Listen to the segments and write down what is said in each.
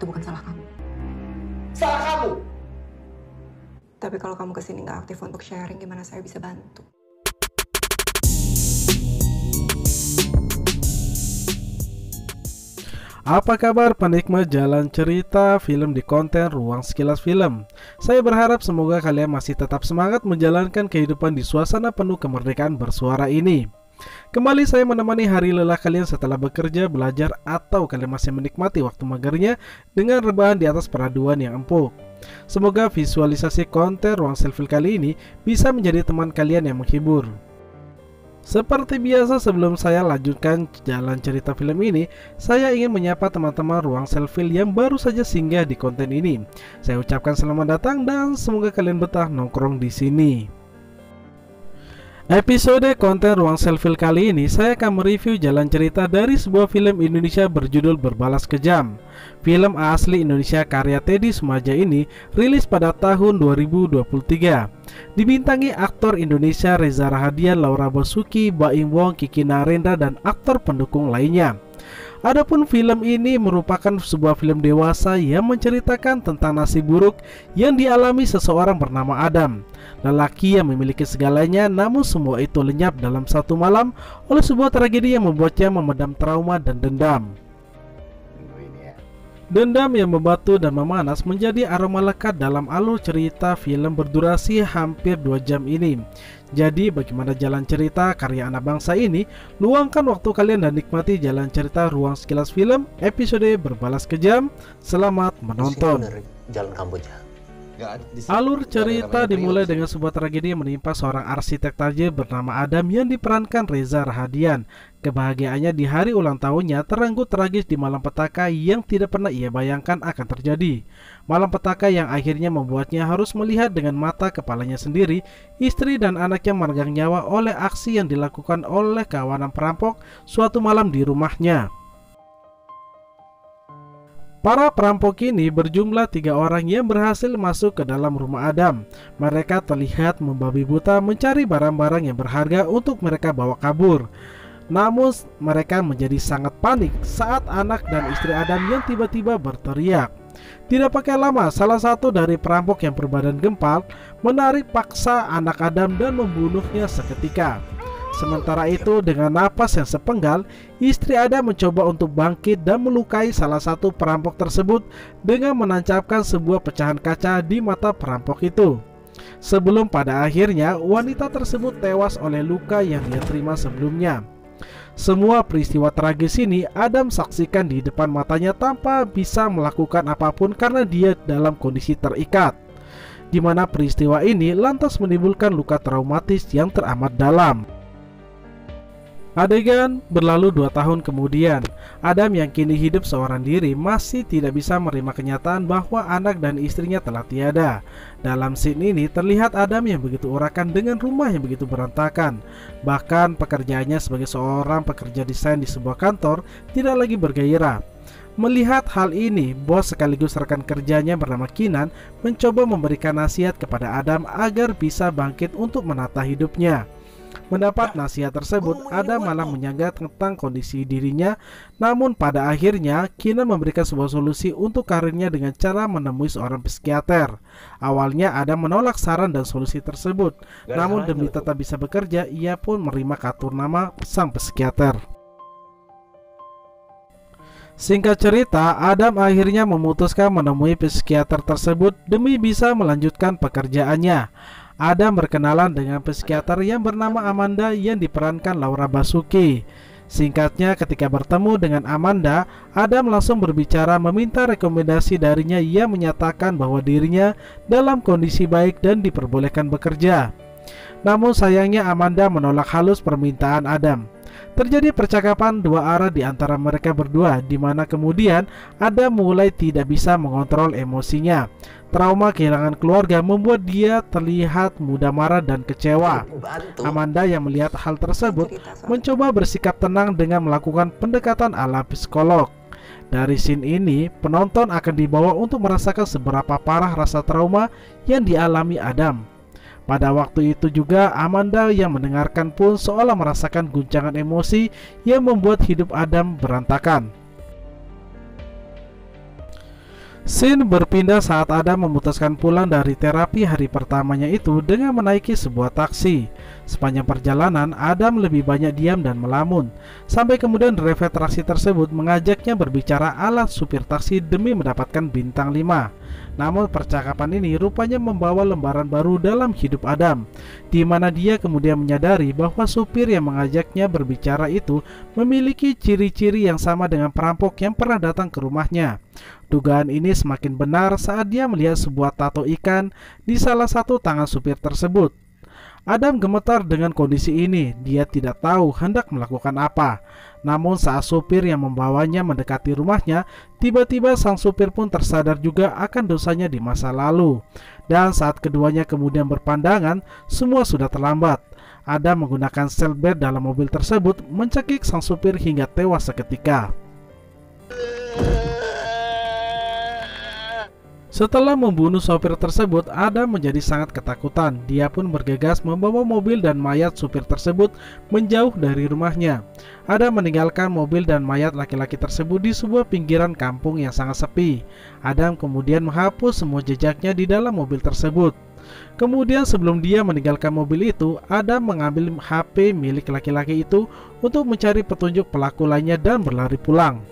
itu bukan salah kamu. Salah kamu! Tapi kalau kamu kesini nggak aktif untuk sharing, gimana saya bisa bantu? Apa kabar penikmat jalan cerita film di konten Ruang Sekilas Film? Saya berharap semoga kalian masih tetap semangat menjalankan kehidupan di suasana penuh kemerdekaan bersuara ini. Kembali saya menemani hari lelah kalian setelah bekerja, belajar, atau kalian masih menikmati waktu magernya dengan rebahan di atas peraduan yang empuk. Semoga visualisasi konten Ruang Selfie kali ini bisa menjadi teman kalian yang menghibur. Seperti biasa, sebelum saya lanjutkan jalan cerita film ini, saya ingin menyapa teman-teman Ruang Selfie yang baru saja singgah di konten ini. Saya ucapkan selamat datang dan semoga kalian betah nongkrong di sini. Episode konten Ruang Selfie kali ini saya akan mereview jalan cerita dari sebuah film Indonesia berjudul Berbalas Kejam. Film asli Indonesia karya Teddy Sumaja ini rilis pada tahun 2023. Dibintangi aktor Indonesia Reza Rahadian, Laura Basuki, Baim Wong, Kiki Narendra, dan aktor pendukung lainnya. Adapun film ini merupakan sebuah film dewasa yang menceritakan tentang nasib buruk yang dialami seseorang bernama Adam, lelaki yang memiliki segalanya, namun semua itu lenyap dalam satu malam oleh sebuah tragedi yang membuatnya memendam trauma dan dendam. Dendam yang membatu dan memanas menjadi aroma lekat dalam alur cerita film berdurasi hampir 2 jam ini. Jadi bagaimana jalan cerita karya anak bangsa ini? Luangkan waktu kalian dan nikmati jalan cerita Ruang Sekilas Film episode Berbalas Kejam. Selamat menonton. Jalan Kamboja. Alur cerita dimulai dengan sebuah tragedi yang menimpa seorang arsitek tajir bernama Adam yang diperankan Reza Rahadian. Kebahagiaannya di hari ulang tahunnya terenggut tragis di malapetaka yang tidak pernah ia bayangkan akan terjadi. Malapetaka yang akhirnya membuatnya harus melihat dengan mata kepalanya sendiri istri dan anaknya meregang nyawa oleh aksi yang dilakukan oleh kawanan perampok suatu malam di rumahnya. Para perampok ini berjumlah 3 orang yang berhasil masuk ke dalam rumah Adam. Mereka terlihat membabi buta mencari barang-barang yang berharga untuk mereka bawa kabur. Namun mereka menjadi sangat panik saat anak dan istri Adam yang tiba-tiba berteriak. Tidak pakai lama, salah satu dari perampok yang berbadan gempal menarik paksa anak Adam dan membunuhnya seketika. Sementara itu, dengan napas yang sepenggal, istri Adam mencoba untuk bangkit dan melukai salah satu perampok tersebut dengan menancapkan sebuah pecahan kaca di mata perampok itu. Sebelum pada akhirnya wanita tersebut tewas oleh luka yang dia terima sebelumnya. Semua peristiwa tragis ini Adam saksikan di depan matanya tanpa bisa melakukan apapun karena dia dalam kondisi terikat, di mana peristiwa ini lantas menimbulkan luka traumatis yang teramat dalam. Adegan berlalu 2 tahun kemudian. Adam yang kini hidup seorang diri masih tidak bisa menerima kenyataan bahwa anak dan istrinya telah tiada. Dalam scene ini terlihat Adam yang begitu urakan dengan rumah yang begitu berantakan. Bahkan pekerjaannya sebagai seorang pekerja desain di sebuah kantor tidak lagi bergairah. Melihat hal ini, bos sekaligus rekan kerjanya bernama Kinan mencoba memberikan nasihat kepada Adam agar bisa bangkit untuk menata hidupnya. Mendapat nasihat tersebut, Adam malah menyanggah tentang kondisi dirinya. Namun pada akhirnya, Kinan memberikan sebuah solusi untuk karirnya dengan cara menemui seorang psikiater. Awalnya Adam menolak saran dan solusi tersebut. Namun demi tetap bisa bekerja, ia pun menerima kartu nama sang psikiater. Singkat cerita, Adam akhirnya memutuskan menemui psikiater tersebut demi bisa melanjutkan pekerjaannya. Adam berkenalan dengan psikiater yang bernama Amanda yang diperankan Laura Basuki. Singkatnya, ketika bertemu dengan Amanda, Adam langsung berbicara meminta rekomendasi darinya yang menyatakan bahwa dirinya dalam kondisi baik dan diperbolehkan bekerja. Namun sayangnya Amanda menolak halus permintaan Adam. Terjadi percakapan 2 arah di antara mereka berdua, di mana kemudian Adam mulai tidak bisa mengontrol emosinya. Trauma kehilangan keluarga membuat dia terlihat mudah marah dan kecewa. Amanda yang melihat hal tersebut mencoba bersikap tenang dengan melakukan pendekatan ala psikolog. Dari scene ini, penonton akan dibawa untuk merasakan seberapa parah rasa trauma yang dialami Adam. Pada waktu itu juga Amanda yang mendengarkan pun seolah merasakan guncangan emosi yang membuat hidup Adam berantakan. Scene berpindah saat Adam memutuskan pulang dari terapi hari pertamanya itu dengan menaiki sebuah taksi. Sepanjang perjalanan, Adam lebih banyak diam dan melamun, sampai kemudian driver taksi tersebut mengajaknya berbicara ala supir taksi demi mendapatkan bintang 5. Namun percakapan ini rupanya membawa lembaran baru dalam hidup Adam, di mana dia kemudian menyadari bahwa supir yang mengajaknya berbicara itu memiliki ciri-ciri yang sama dengan perampok yang pernah datang ke rumahnya. Dugaan ini semakin benar saat dia melihat sebuah tato ikan di salah satu tangan supir tersebut. Adam gemetar dengan kondisi ini. Dia tidak tahu hendak melakukan apa. Namun saat supir yang membawanya mendekati rumahnya, tiba-tiba sang supir pun tersadar juga akan dosanya di masa lalu. Dan saat keduanya kemudian berpandangan, semua sudah terlambat. Adam menggunakan seatbelt dalam mobil tersebut mencekik sang supir hingga tewas seketika. Setelah membunuh sopir tersebut, Adam menjadi sangat ketakutan. Dia pun bergegas membawa mobil dan mayat supir tersebut menjauh dari rumahnya. Adam meninggalkan mobil dan mayat laki-laki tersebut di sebuah pinggiran kampung yang sangat sepi. Adam kemudian menghapus semua jejaknya di dalam mobil tersebut. Kemudian sebelum dia meninggalkan mobil itu, Adam mengambil HP milik laki-laki itu untuk mencari petunjuk pelaku lainnya dan berlari pulang.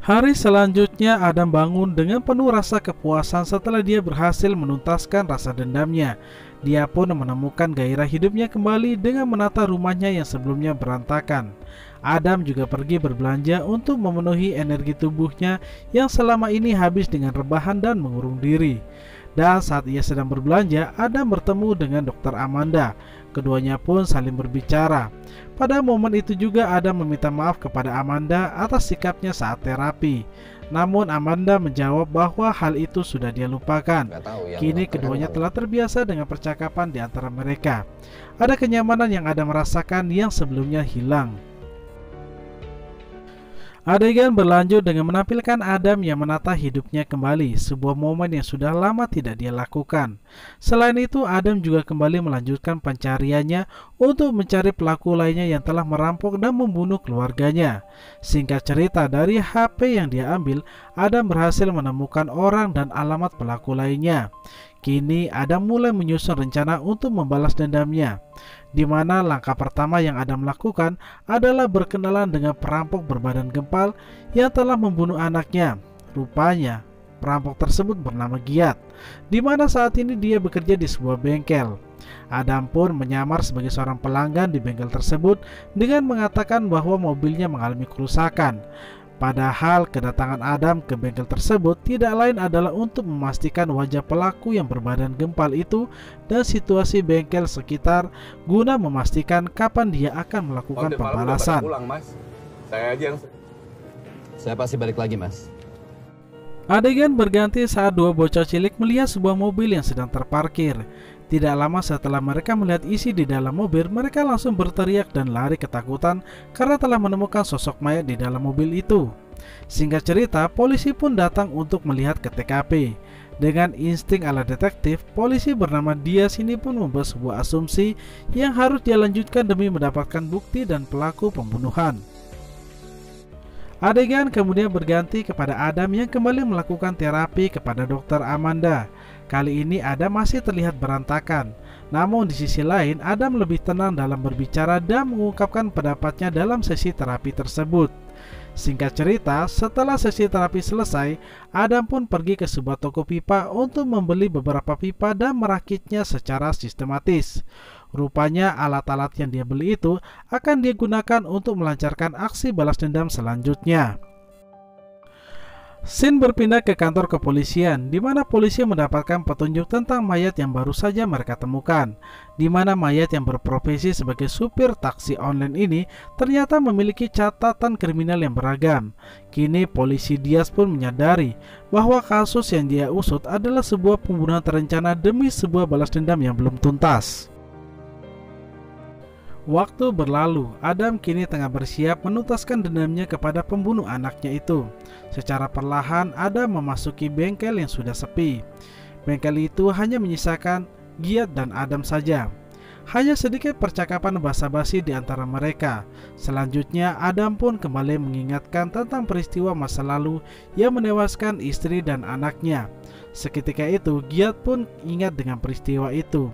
Hari selanjutnya Adam bangun dengan penuh rasa kepuasan setelah dia berhasil menuntaskan rasa dendamnya. Dia pun menemukan gairah hidupnya kembali dengan menata rumahnya yang sebelumnya berantakan. Adam juga pergi berbelanja untuk memenuhi energi tubuhnya yang selama ini habis dengan rebahan dan mengurung diri. Dan saat ia sedang berbelanja, Adam bertemu dengan Dr. Amanda. Keduanya pun saling berbicara. Pada momen itu juga Adam meminta maaf kepada Amanda atas sikapnya saat terapi. Namun Amanda menjawab bahwa hal itu sudah dia lupakan. Kini keduanya telah terbiasa dengan percakapan di antara mereka. Ada kenyamanan yang Adam rasakan yang sebelumnya hilang. Adegan berlanjut dengan menampilkan Adam yang menata hidupnya kembali, sebuah momen yang sudah lama tidak dia lakukan. Selain itu, Adam juga kembali melanjutkan pencariannya untuk mencari pelaku lainnya yang telah merampok dan membunuh keluarganya. Singkat cerita, dari HP yang dia ambil, Adam berhasil menemukan orang dan alamat pelaku lainnya. Kini Adam mulai menyusun rencana untuk membalas dendamnya, di mana langkah pertama yang Adam lakukan adalah berkenalan dengan perampok berbadan gempal yang telah membunuh anaknya. Rupanya perampok tersebut bernama Giat, di mana saat ini dia bekerja di sebuah bengkel. Adam pun menyamar sebagai seorang pelanggan di bengkel tersebut dengan mengatakan bahwa mobilnya mengalami kerusakan. Padahal kedatangan Adam ke bengkel tersebut tidak lain adalah untuk memastikan wajah pelaku yang berbadan gempal itu dan situasi bengkel sekitar guna memastikan kapan dia akan melakukan pembalasan. Saya pasti balik lagi, Mas. Adegan berganti saat dua bocah cilik melihat sebuah mobil yang sedang terparkir. Tidak lama setelah mereka melihat isi di dalam mobil, mereka langsung berteriak dan lari ketakutan karena telah menemukan sosok mayat di dalam mobil itu. Singkat cerita, polisi pun datang untuk melihat ke TKP. Dengan insting ala detektif, polisi bernama Diaz ini pun membuat sebuah asumsi yang harus dia lanjutkan demi mendapatkan bukti dan pelaku pembunuhan. Adegan kemudian berganti kepada Adam yang kembali melakukan terapi kepada Dr. Amanda. Kali ini Adam masih terlihat berantakan. Namun di sisi lain, Adam lebih tenang dalam berbicara dan mengungkapkan pendapatnya dalam sesi terapi tersebut. Singkat cerita, setelah sesi terapi selesai, Adam pun pergi ke sebuah toko pipa untuk membeli beberapa pipa dan merakitnya secara sistematis. Rupanya alat-alat yang dia beli itu akan dia gunakan untuk melancarkan aksi balas dendam selanjutnya. Scene berpindah ke kantor kepolisian, di mana polisi mendapatkan petunjuk tentang mayat yang baru saja mereka temukan, di mana mayat yang berprofesi sebagai supir taksi online ini ternyata memiliki catatan kriminal yang beragam. Kini polisi Diaz pun menyadari bahwa kasus yang dia usut adalah sebuah pembunuhan terencana demi sebuah balas dendam yang belum tuntas. Waktu berlalu, Adam kini tengah bersiap menuntaskan dendamnya kepada pembunuh anaknya itu. Secara perlahan, Adam memasuki bengkel yang sudah sepi. Bengkel itu hanya menyisakan Giat dan Adam saja. Hanya sedikit percakapan basa-basi di antara mereka. Selanjutnya Adam pun kembali mengingatkan tentang peristiwa masa lalu yang menewaskan istri dan anaknya. Seketika itu Giat pun ingat dengan peristiwa itu.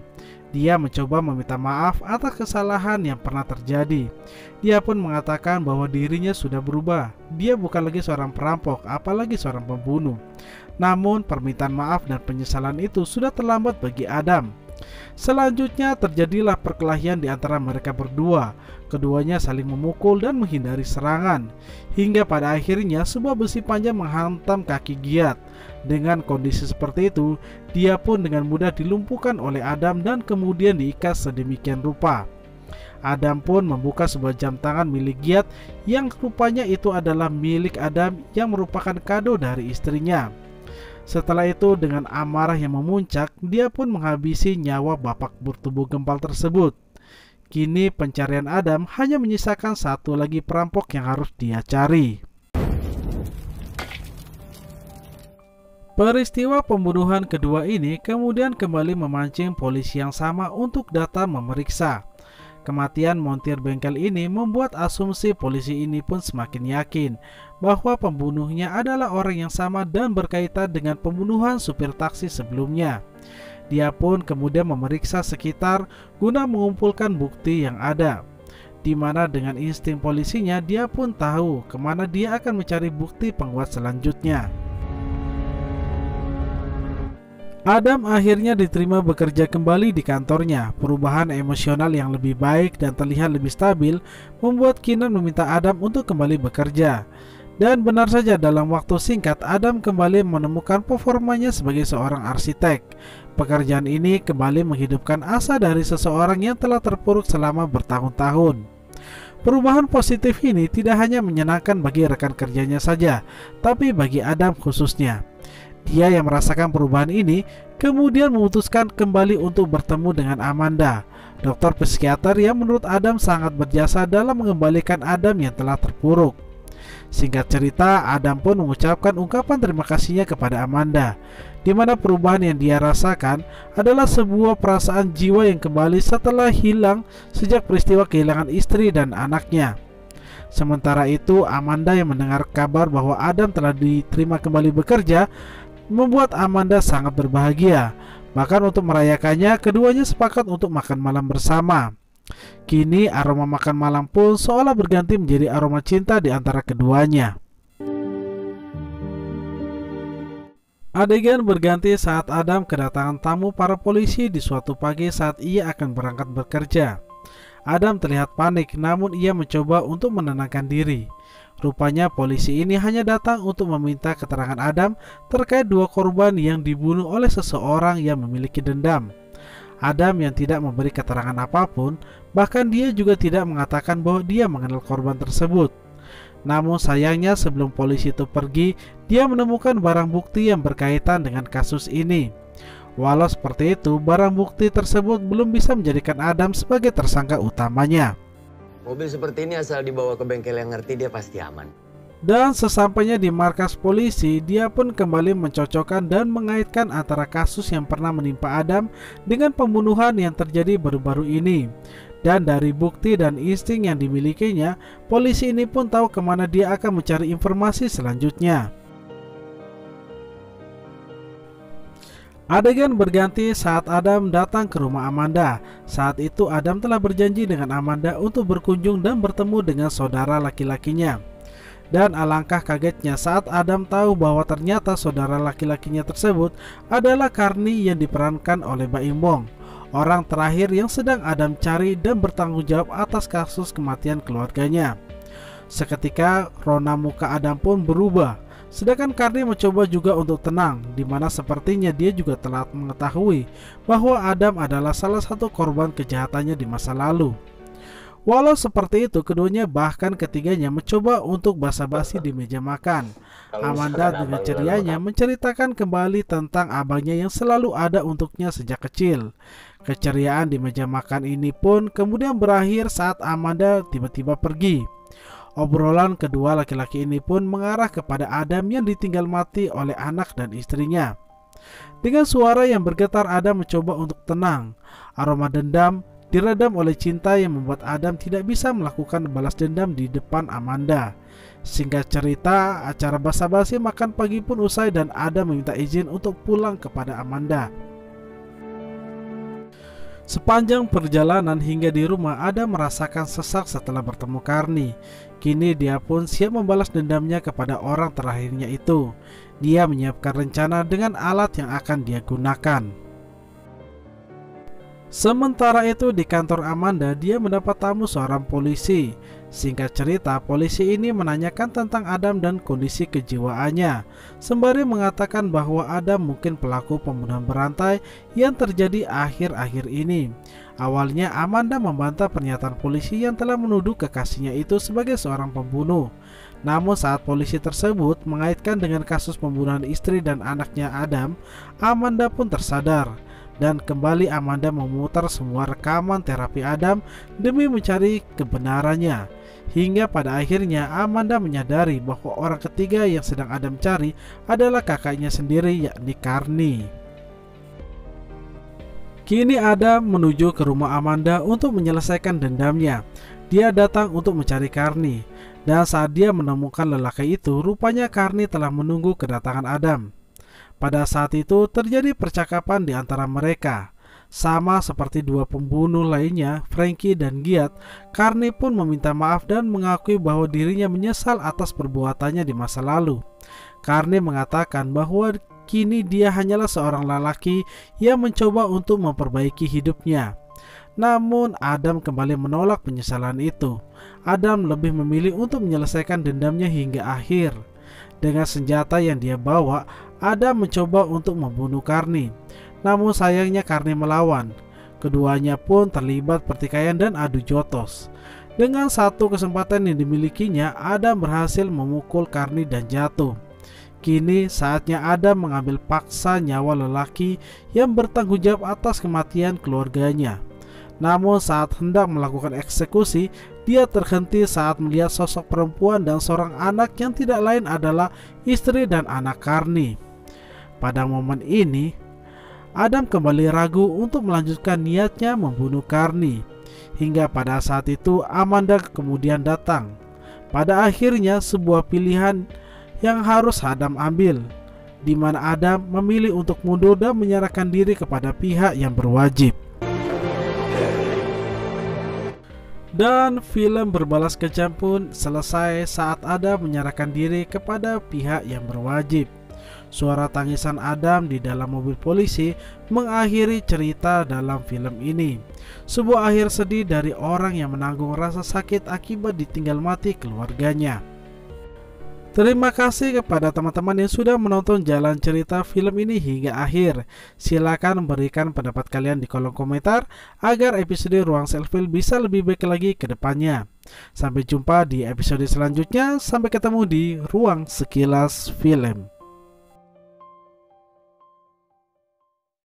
Dia mencoba meminta maaf atas kesalahan yang pernah terjadi. Dia pun mengatakan bahwa dirinya sudah berubah. Dia bukan lagi seorang perampok, apalagi seorang pembunuh. Namun permintaan maaf dan penyesalan itu sudah terlambat bagi Adam. Selanjutnya terjadilah perkelahian di antara mereka berdua. Keduanya saling memukul dan menghindari serangan. Hingga pada akhirnya sebuah besi panjang menghantam kaki Giat. Dengan kondisi seperti itu, dia pun dengan mudah dilumpuhkan oleh Adam dan kemudian diikat sedemikian rupa. Adam pun membuka sebuah jam tangan milik Giat yang rupanya itu adalah milik Adam yang merupakan kado dari istrinya. Setelah itu dengan amarah yang memuncak, dia pun menghabisi nyawa bapak bertubuh gempal tersebut. Kini pencarian Adam hanya menyisakan satu lagi perampok yang harus dia cari. Peristiwa pembunuhan kedua ini kemudian kembali memancing polisi yang sama untuk datang memeriksa. Kematian montir bengkel ini membuat asumsi polisi ini pun semakin yakin bahwa pembunuhnya adalah orang yang sama dan berkaitan dengan pembunuhan supir taksi sebelumnya. Dia pun kemudian memeriksa sekitar guna mengumpulkan bukti yang ada, di mana dengan insting polisinya dia pun tahu kemana dia akan mencari bukti penguat selanjutnya. Adam akhirnya diterima bekerja kembali di kantornya. Perubahan emosional yang lebih baik dan terlihat lebih stabil membuat Keenan meminta Adam untuk kembali bekerja. Dan benar saja dalam waktu singkat Adam kembali menemukan performanya sebagai seorang arsitek. Pekerjaan ini kembali menghidupkan asa dari seseorang yang telah terpuruk selama bertahun-tahun. Perubahan positif ini tidak hanya menyenangkan bagi rekan kerjanya saja, tapi bagi Adam khususnya. Dia yang merasakan perubahan ini kemudian memutuskan kembali untuk bertemu dengan Amanda, dokter psikiater yang menurut Adam sangat berjasa dalam mengembalikan Adam yang telah terpuruk. Singkat cerita, Adam pun mengucapkan ungkapan terima kasihnya kepada Amanda, di mana perubahan yang dia rasakan adalah sebuah perasaan jiwa yang kembali setelah hilang sejak peristiwa kehilangan istri dan anaknya. Sementara itu, Amanda yang mendengar kabar bahwa Adam telah diterima kembali bekerja membuat Amanda sangat berbahagia. Bahkan untuk merayakannya, keduanya sepakat untuk makan malam bersama. Kini aroma makan malam pun seolah berganti menjadi aroma cinta di antara keduanya. Adegan berganti saat Adam kedatangan tamu para polisi di suatu pagi saat ia akan berangkat bekerja. Adam terlihat panik, namun ia mencoba untuk menenangkan diri. Rupanya polisi ini hanya datang untuk meminta keterangan Adam terkait dua korban yang dibunuh oleh seseorang yang memiliki dendam. Adam yang tidak memberi keterangan apapun, bahkan dia juga tidak mengatakan bahwa dia mengenal korban tersebut. Namun sayangnya sebelum polisi itu pergi, dia menemukan barang bukti yang berkaitan dengan kasus ini. Walau seperti itu, barang bukti tersebut belum bisa menjadikan Adam sebagai tersangka utamanya. Mobil seperti ini asal dibawa ke bengkel yang ngerti dia pasti aman. Dan sesampainya di markas polisi, dia pun kembali mencocokkan dan mengaitkan antara kasus yang pernah menimpa Adam dengan pembunuhan yang terjadi baru-baru ini. Dan dari bukti dan insting yang dimilikinya, polisi ini pun tahu kemana dia akan mencari informasi selanjutnya. Adegan berganti saat Adam datang ke rumah Amanda. Saat itu Adam telah berjanji dengan Amanda untuk berkunjung dan bertemu dengan saudara laki-lakinya. Dan alangkah kagetnya saat Adam tahu bahwa ternyata saudara laki-lakinya tersebut adalah Carney yang diperankan oleh Baim Bong, orang terakhir yang sedang Adam cari dan bertanggung jawab atas kasus kematian keluarganya. Seketika rona muka Adam pun berubah. Sedangkan Carney mencoba juga untuk tenang, di mana sepertinya dia juga telah mengetahui bahwa Adam adalah salah satu korban kejahatannya di masa lalu. Walau seperti itu, keduanya bahkan ketiganya mencoba untuk basa-basi di meja makan. Amanda dengan cerianya menceritakan kembali tentang abangnya yang selalu ada untuknya sejak kecil. Keceriaan di meja makan ini pun kemudian berakhir saat Amanda tiba-tiba pergi. Obrolan kedua laki-laki ini pun mengarah kepada Adam yang ditinggal mati oleh anak dan istrinya. Dengan suara yang bergetar, Adam mencoba untuk tenang. Aroma dendam, diredam oleh cinta yang membuat Adam tidak bisa melakukan balas dendam di depan Amanda. Singkat cerita, acara basa-basi makan pagi pun usai dan Adam meminta izin untuk pulang kepada Amanda. Sepanjang perjalanan hingga di rumah, Adam merasakan sesak setelah bertemu Carney. Kini dia pun siap membalas dendamnya kepada orang terakhirnya itu. Dia menyiapkan rencana dengan alat yang akan dia gunakan. Sementara itu di kantor Amanda, dia mendapat tamu seorang polisi. Singkat cerita, polisi ini menanyakan tentang Adam dan kondisi kejiwaannya, sembari mengatakan bahwa Adam mungkin pelaku pembunuhan berantai yang terjadi akhir-akhir ini. Awalnya Amanda membantah pernyataan polisi yang telah menuduh kekasihnya itu sebagai seorang pembunuh. Namun saat polisi tersebut mengaitkan dengan kasus pembunuhan istri dan anaknya Adam, Amanda pun tersadar. Dan kembali Amanda memutar semua rekaman terapi Adam demi mencari kebenarannya. Hingga pada akhirnya Amanda menyadari bahwa orang ketiga yang sedang Adam cari adalah kakaknya sendiri, yakni Carney. Kini Adam menuju ke rumah Amanda untuk menyelesaikan dendamnya. Dia datang untuk mencari Carney. Dan saat dia menemukan lelaki itu, rupanya Carney telah menunggu kedatangan Adam. Pada saat itu terjadi percakapan di antara mereka. Sama seperti dua pembunuh lainnya, Frankie dan Giat, Carney pun meminta maaf dan mengakui bahwa dirinya menyesal atas perbuatannya di masa lalu. Carney mengatakan bahwa kini dia hanyalah seorang lelaki yang mencoba untuk memperbaiki hidupnya. Namun Adam kembali menolak penyesalan itu. Adam lebih memilih untuk menyelesaikan dendamnya hingga akhir. Dengan senjata yang dia bawa, Adam mencoba untuk membunuh Carney. Namun sayangnya Carney melawan. Keduanya pun terlibat pertikaian dan adu jotos. Dengan satu kesempatan yang dimilikinya, Adam berhasil memukul Carney dan jatuh. Kini saatnya Adam mengambil paksa nyawa lelaki yang bertanggung jawab atas kematian keluarganya. Namun saat hendak melakukan eksekusi, dia terhenti saat melihat sosok perempuan dan seorang anak yang tidak lain adalah istri dan anak Carney. Pada momen ini, Adam kembali ragu untuk melanjutkan niatnya membunuh Carney. Hingga pada saat itu Amanda kemudian datang. Pada akhirnya sebuah pilihan yang harus Adam ambil, di mana Adam memilih untuk mundur dan menyerahkan diri kepada pihak yang berwajib. Dan film Berbalas Kejam pun selesai saat Adam menyerahkan diri kepada pihak yang berwajib. Suara tangisan Adam di dalam mobil polisi mengakhiri cerita dalam film ini. Sebuah akhir sedih dari orang yang menanggung rasa sakit akibat ditinggal mati keluarganya. Terima kasih kepada teman-teman yang sudah menonton jalan cerita film ini hingga akhir. Silakan berikan pendapat kalian di kolom komentar agar episode Ruang Selfie bisa lebih baik lagi ke depannya. Sampai jumpa di episode selanjutnya. Sampai ketemu di Ruang Sekilas Film.